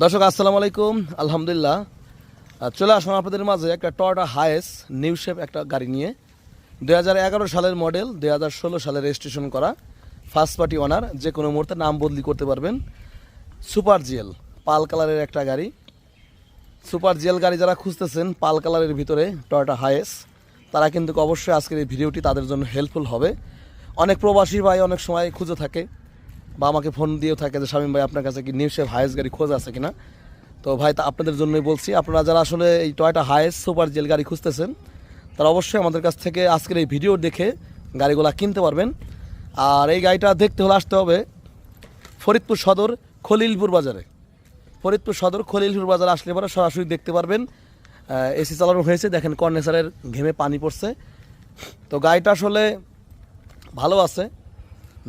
দর্শক আসসালামু আলাইকুম। আলহামদুলিল্লাহ চলে আসলাম আপনাদের মাঝে একটা টয়োটা হায়েস নিউ শেপ একটা গাড়ি নিয়ে 2011 সালের মডেল, 2016 সালে রেজিস্ট্রেশন করা, ফার্স্ট পার্টি ওনার, যে কোনো মুহূর্তে নাম বদলি করতে পারবেন। সুপার জিএল পাল কালারের একটা গাড়ি। সুপার জিএল গাড়ি যারা খুঁজতেছেন পাল কালারের ভিতরে টয়োটা হায়েস, তারা কিন্তু অবশ্যই আজকের এই ভিডিওটি তাদের জন্য হেল্পফুল হবে। অনেক প্রবাসী ভাই অনেক সময় খুঁজে থাকে বা আমাকে ফোন দিয়েও থাকে যে শামীম ভাই আপনার কাছে কি নিউ শেপ হায়েস গাড়ি খোঁজ আছে কিনা। তো ভাই তা আপনাদের জন্যই বলছি, আপনারা যারা আসলে এই টয়োটা হায়েস সুপার জিএল গাড়ি খুঁজতেছেন তারা অবশ্যই আমাদের কাছ থেকে আজকের এই ভিডিও দেখে গাড়িগুলো কিনতে পারবেন। আর এই গাড়িটা দেখতে হলে আসতে হবে ফরিদপুর সদর খলিলপুর বাজারে। ফরিদপুর সদর খলিলপুর বাজারে আসলে পরে সরাসরি দেখতে পারবেন। এসি চালানো হয়েছে, দেখেন কর্নেসারের ঘেমে পানি পড়ছে। তো গাড়িটা আসলে ভালো আছে।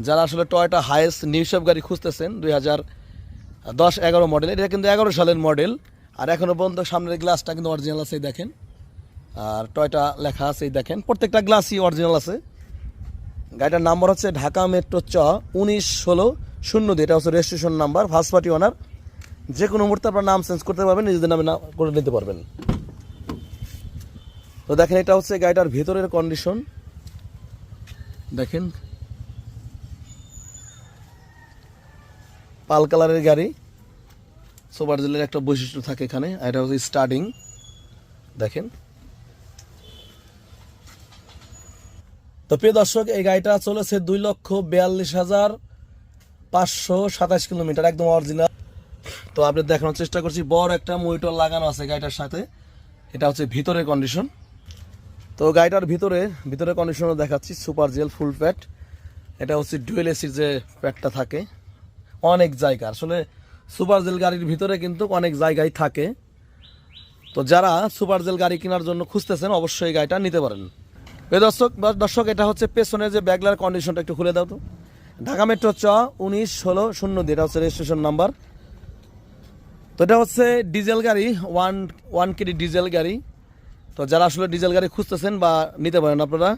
যারা আসলে টয়োটা হায়েস নিউ শেপ গাড়ি খুঁজতেছেন 2010-11 মডেল, এটা কিন্তু 11 সালের মডেল। আর এখনও পর্যন্ত সামনের গ্লাসটা কিন্তু অরিজিনাল আছে, দেখেন। আর টয়োটা লেখা আছে, দেখেন প্রত্যেকটা গ্লাসই অরিজিনাল আছে। গাড়িটার নাম্বার হচ্ছে ঢাকা মেট্রো 1916-02, এটা হচ্ছে রেজিস্ট্রেশন নাম্বার, ফার্স্ট পার্টি ওনার। যে কোনো মুহূর্তে আপনার নাম চেঞ্জ করতে পারবেন, নিজেদের নামে নাম করে নিতে পারবেন। তো দেখেন এটা হচ্ছে গাড়িটার ভেতরের কন্ডিশন, দেখেন পাল কালারের গাড়ি। সুপার জিএলের একটা বৈশিষ্ট্য থাকে এখানে, এটা হচ্ছে স্টার্টিং, দেখেন। তো প্রিয় দর্শক, এই গাড়িটা চলেছে 2,42,527 কিলোমিটার, একদম অরিজিনাল। তো আপনি দেখানোর চেষ্টা করছি, বড় একটা মনিটর লাগানো আছে গাড়িটার সাথে। এটা হচ্ছে ভিতরের কন্ডিশন। তো গাড়িটার ভিতরে কন্ডিশনও দেখাচ্ছি, সুপার জিএল ফুল প্যাড। এটা হচ্ছে ডুয়েল এসির যে প্যাডটা থাকে, অনেক জায়গা আসলে সুপার জেল গাড়ির ভিতরে কিন্তু অনেক জায়গায় থাকে। তো যারা সুপার জেল গাড়ি কেনার জন্য খুঁজতেছেন অবশ্যই গাড়িটা নিতে পারেন। দর্শক এটা হচ্ছে পেছনের যে ব্যাগলার কন্ডিশনটা একটু খুলে দাও তো। ঢাকা মেট্রো 1916-02, এটা হচ্ছে রেজিস্ট্রেশন নাম্বার। তো এটা হচ্ছে ডিজেল গাড়ি, ওয়ান কেডি ডিজেল গাড়ি। তো যারা আসলে ডিজেল গাড়ি খুঁজতেছেন বা নিতে পারেন আপনারা।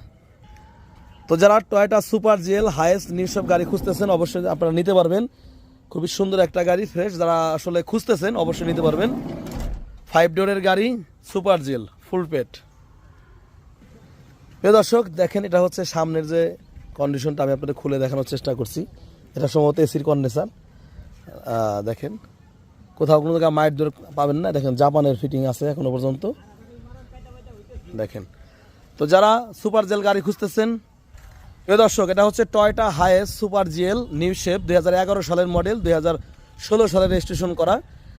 তো যারা Toyota super GL highest new shape গাড়ি খুঁজতেছেন অবশ্যই আপনারা নিতে পারবেন। খুবই সুন্দর একটা গাড়ি, ফ্রেশ। যারা আসলে খুঁজতেছেন অবশ্যই নিতে পারবেন। 5 ডোরের গাড়ি, সুপার জিএল ফুল পেট। প্রিয় দর্শক দেখেন, এটা হচ্ছে সামনের যে কন্ডিশনটা আমি আপনাদের খুলে দেখানোর চেষ্টা করছি। এটা সম্ভবত এসির কন্ডেন্সার, দেখেন। কোথাও কোনো জায়গায় মাইট দূর পাবেন না, দেখেন জাপানের ফিটিং আছে এখনো পর্যন্ত, দেখেন। তো যারা সুপার জিএল গাড়ি খুঁজতেছেন, প্রিয় দর্শক এটা হচ্ছে Toyota Hiace super GL new shape, 2011 সালের মডেল, 2016 সালে রেজিস্ট্রেশন করা।